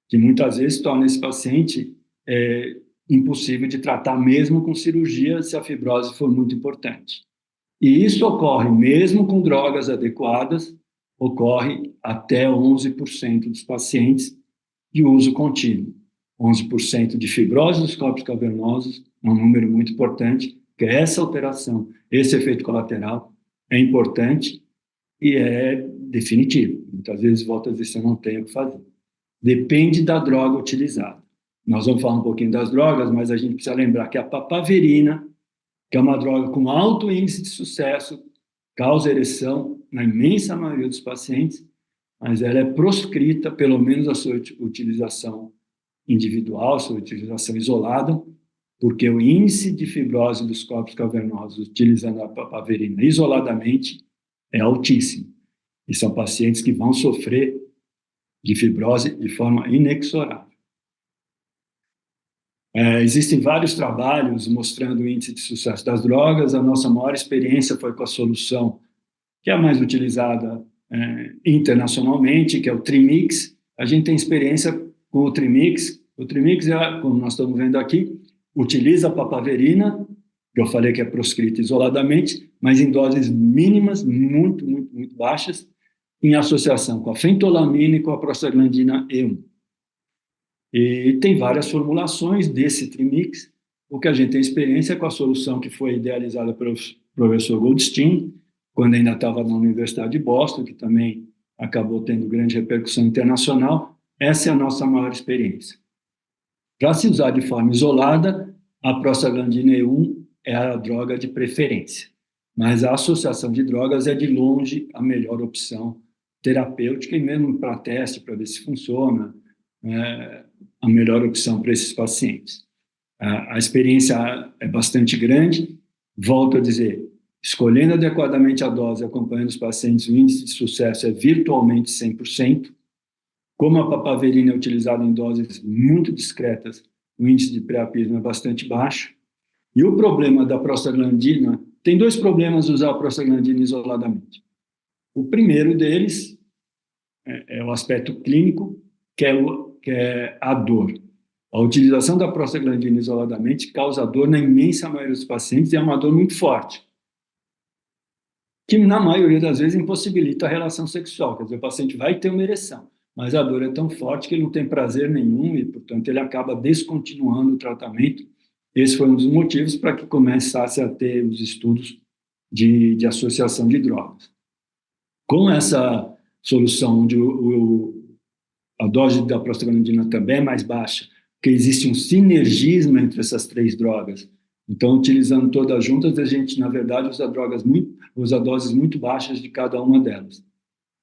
que muitas vezes torna esse paciente impossível de tratar mesmo com cirurgia se a fibrose for muito importante. E isso ocorre mesmo com drogas adequadas, ocorre até 11% dos pacientes de uso contínuo. 11% de fibrose dos corpos cavernosos é um número muito importante, porque essa alteração, esse efeito colateral é importante e é definitivo. Muitas vezes, volta a dizer, você não tem o que fazer. Depende da droga utilizada. Nós vamos falar um pouquinho das drogas, mas a gente precisa lembrar que a papaverina, que é uma droga com alto índice de sucesso, causa ereção na imensa maioria dos pacientes, mas ela é proscrita, pelo menos a sua utilização individual, sua utilização isolada, porque o índice de fibrose dos corpos cavernosos utilizando a papaverina isoladamente é altíssimo. E são pacientes que vão sofrer de fibrose de forma inexorável. Existem vários trabalhos mostrando o índice de sucesso das drogas. A nossa maior experiência foi com a solução que é a mais utilizada internacionalmente, que é o Trimix. A gente tem experiência com o Trimix. O Trimix, como nós estamos vendo aqui, utiliza a papaverina, que eu falei que é proscrita isoladamente, mas em doses mínimas, muito, muito, muito baixas, em associação com a fentolamina e com a prostaglandina E1. E tem várias formulações desse trimix. O que a gente tem experiência é com a solução que foi idealizada pelo professor Goldstein, quando ainda estava na Universidade de Boston, que também acabou tendo grande repercussão internacional. Essa é a nossa maior experiência. Para se usar de forma isolada, a prostaglandina E1 é a droga de preferência, mas a associação de drogas é de longe a melhor opção terapêutica e mesmo para teste, para ver se funciona, é a melhor opção para esses pacientes. A experiência é bastante grande, volto a dizer, escolhendo adequadamente a dose, acompanhando os pacientes, o índice de sucesso é virtualmente 100%. Como a papaverina é utilizada em doses muito discretas, o índice de priapismo é bastante baixo. E o problema da prostaglandina, tem dois problemas de usar a prostaglandina isoladamente. O primeiro deles é o aspecto clínico, que é a dor. A utilização da prostaglandina isoladamente causa dor na imensa maioria dos pacientes e é uma dor muito forte, que na maioria das vezes impossibilita a relação sexual. Quer dizer, o paciente vai ter uma ereção, mas a dor é tão forte que ele não tem prazer nenhum e, portanto, ele acaba descontinuando o tratamento. Esse foi um dos motivos para que começasse a ter os estudos de associação de drogas. Com essa solução, onde a dose da prostaglandina também é mais baixa, porque existe um sinergismo entre essas três drogas. Então, utilizando todas juntas, a gente, na verdade, usa doses muito baixas de cada uma delas.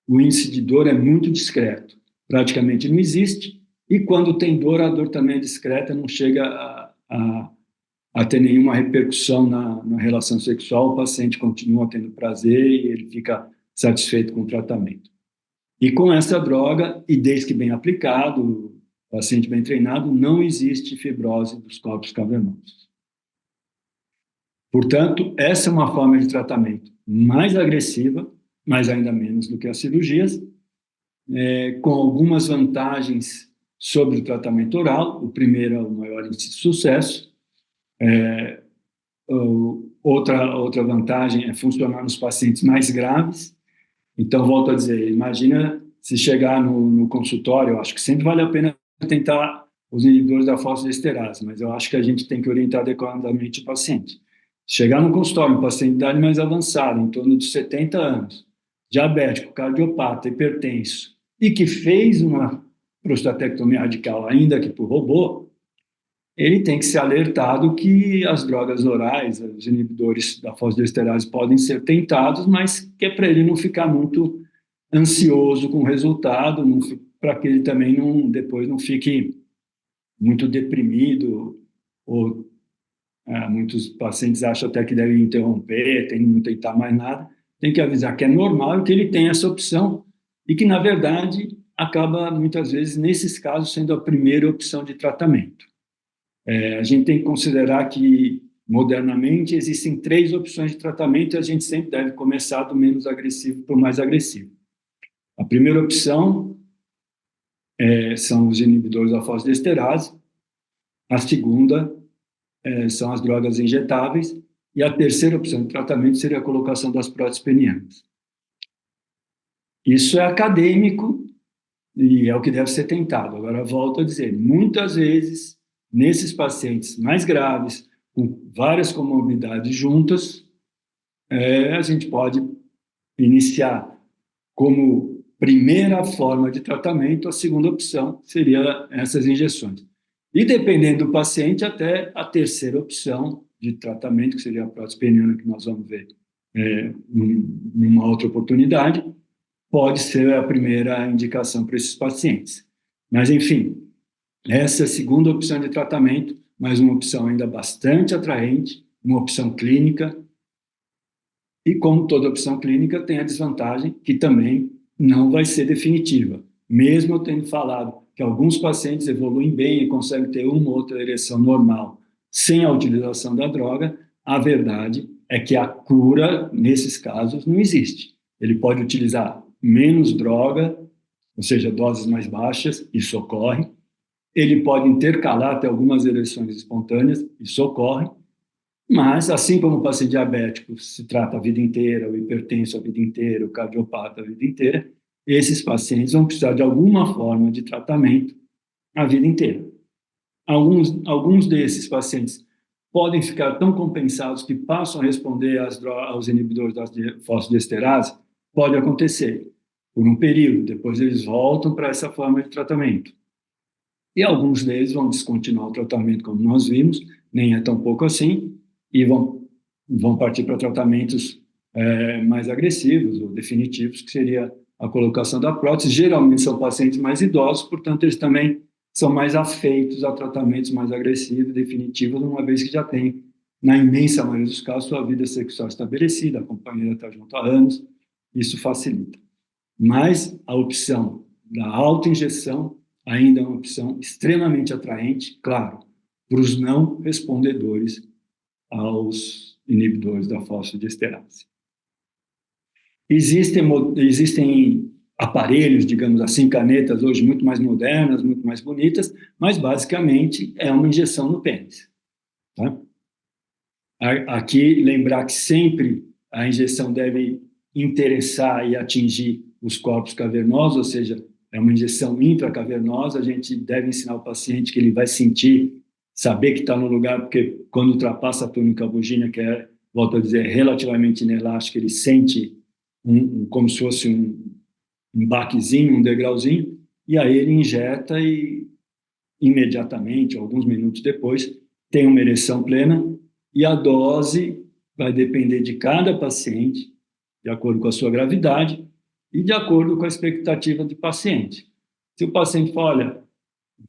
O índice de dor é muito discreto, praticamente não existe, e quando tem dor, a dor também é discreta, não chega a ter nenhuma repercussão na relação sexual, o paciente continua tendo prazer e ele fica satisfeito com o tratamento. E com essa droga, e desde que bem aplicado, o paciente bem treinado, não existe fibrose dos corpos cavernosos. Portanto, essa é uma forma de tratamento mais agressiva, mas ainda menos do que as cirurgias, com algumas vantagens sobre o tratamento oral. O primeiro é o maior índice de sucesso. Outra vantagem é funcionar nos pacientes mais graves. Então, volto a dizer, imagina se chegar no consultório, eu acho que sempre vale a pena tentar os inibidores da fosfodiesterase, mas eu acho que a gente tem que orientar adequadamente o paciente. Chegar no consultório, um paciente de idade mais avançada, em torno de 70 anos, diabético, cardiopata, hipertenso, e que fez uma prostatectomia radical, ainda que por robô, ele tem que ser alertado que as drogas orais, os inibidores da fosfodiesterase podem ser tentados, mas que é para ele não ficar muito ansioso com o resultado, para que ele também depois não fique muito deprimido, ou muitos pacientes acham até que devem interromper, não tentar mais nada. Tem que avisar que é normal e que ele tem essa opção, e que, na verdade, acaba, muitas vezes, nesses casos, sendo a primeira opção de tratamento. A gente tem que considerar que, modernamente, existem 3 opções de tratamento e a gente sempre deve começar do menos agressivo para o mais agressivo. A primeira opção são os inibidores da fosfodiesterase, a segunda são as drogas injetáveis e a terceira opção de tratamento seria a colocação das próteses penianas. Isso é acadêmico e é o que deve ser tentado. Agora, volto a dizer, muitas vezes, nesses pacientes mais graves, com várias comorbidades juntas, a gente pode iniciar como primeira forma de tratamento, a segunda opção seria essas injeções. E dependendo do paciente, até a terceira opção de tratamento, que seria a prótese peniana, que nós vamos ver numa outra oportunidade, pode ser a primeira indicação para esses pacientes. Mas, enfim, essa é a segunda opção de tratamento, mas uma opção ainda bastante atraente, uma opção clínica. E, como toda opção clínica, tem a desvantagem que também não vai ser definitiva. Mesmo eu tendo falado que alguns pacientes evoluem bem e conseguem ter uma ou outra ereção normal sem a utilização da droga, a verdade é que a cura, nesses casos, não existe. Ele pode utilizar menos droga, ou seja, doses mais baixas, isso ocorre. Ele pode intercalar até algumas ereções espontâneas, isso ocorre. Mas, assim como o paciente diabético se trata a vida inteira, o hipertenso a vida inteira, o cardiopata a vida inteira, esses pacientes vão precisar de alguma forma de tratamento a vida inteira. Alguns desses pacientes podem ficar tão compensados que passam a responder aos inibidores da fosfodiesterase. Pode acontecer por um período, depois eles voltam para essa forma de tratamento. E alguns deles vão descontinuar o tratamento, como nós vimos, nem é tão pouco assim, e vão partir para tratamentos mais agressivos ou definitivos, que seria a colocação da prótese. Geralmente são pacientes mais idosos, portanto, eles também são mais afeitos a tratamentos mais agressivos, definitivos, uma vez que já têm, na imensa maioria dos casos, sua vida sexual estabelecida, a companheira está junto há anos, isso facilita. Mas a opção da autoinjeção ainda é uma opção extremamente atraente, claro, para os não respondedores aos inibidores da fosfodiesterase. Existem aparelhos, digamos assim, canetas hoje muito mais modernas, muito mais bonitas, mas basicamente é uma injeção no pênis. Tá? Aqui, lembrar que sempre a injeção deve interessar e atingir os corpos cavernosos, ou seja, é uma injeção intracavernosa. A gente deve ensinar o paciente que ele vai sentir, saber que está no lugar, porque quando ultrapassa a túnica bugina, que é, volto a dizer, relativamente inelástica, ele sente como se fosse um baquezinho, um degrauzinho, e aí ele injeta e imediatamente, alguns minutos depois, tem uma ereção plena, e a dose vai depender de cada paciente, de acordo com a sua gravidade e de acordo com a expectativa do paciente. Se o paciente fala, olha,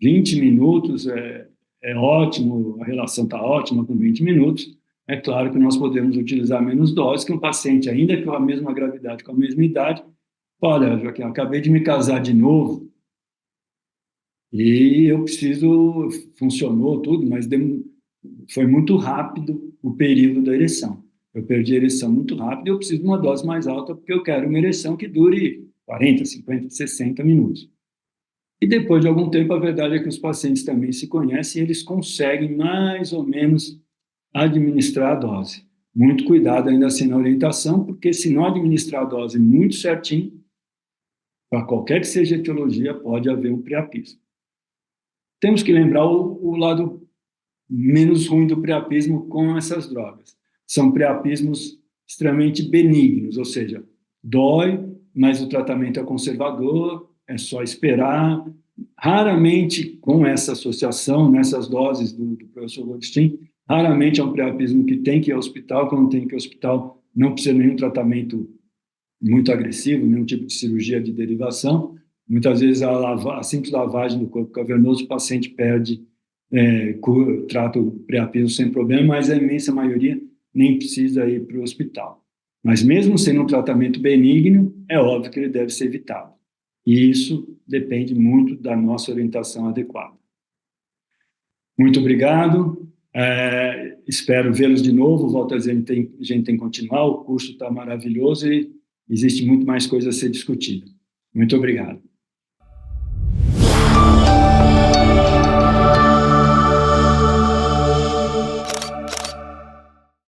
20 minutos é ótimo, a relação está ótima com 20 minutos, é claro que nós podemos utilizar menos doses que um paciente, ainda com a mesma gravidade, com a mesma idade. Olha, Joaquim, eu acabei de me casar de novo e eu preciso, funcionou tudo, mas foi muito rápido o período da ereção. Eu perdi a ereção muito rápido e eu preciso de uma dose mais alta porque eu quero uma ereção que dure 40, 50, 60 minutos. E depois de algum tempo, a verdade é que os pacientes também se conhecem e eles conseguem mais ou menos administrar a dose. Muito cuidado ainda assim na orientação, porque se não administrar a dose muito certinho, para qualquer que seja a etiologia, pode haver um priapismo. Temos que lembrar o lado menos ruim do priapismo com essas drogas. São priapismos extremamente benignos, ou seja, dói, mas o tratamento é conservador, é só esperar. Raramente, com essa associação, nessas doses do professor Goldstein, raramente é um priapismo que tem que ir ao hospital. Quando tem que ir ao hospital, não precisa de nenhum tratamento muito agressivo, nenhum tipo de cirurgia de derivação. Muitas vezes a simples lavagem do corpo cavernoso, o paciente perde, trata o priapismo sem problema, mas a imensa maioria nem precisa ir para o hospital. Mas mesmo sendo um tratamento benigno, é óbvio que ele deve ser evitado. E isso depende muito da nossa orientação adequada. Muito obrigado. Espero vê-los de novo. Volto a dizer, a gente tem que continuar. O curso está maravilhoso e existe muito mais coisa a ser discutida. Muito obrigado.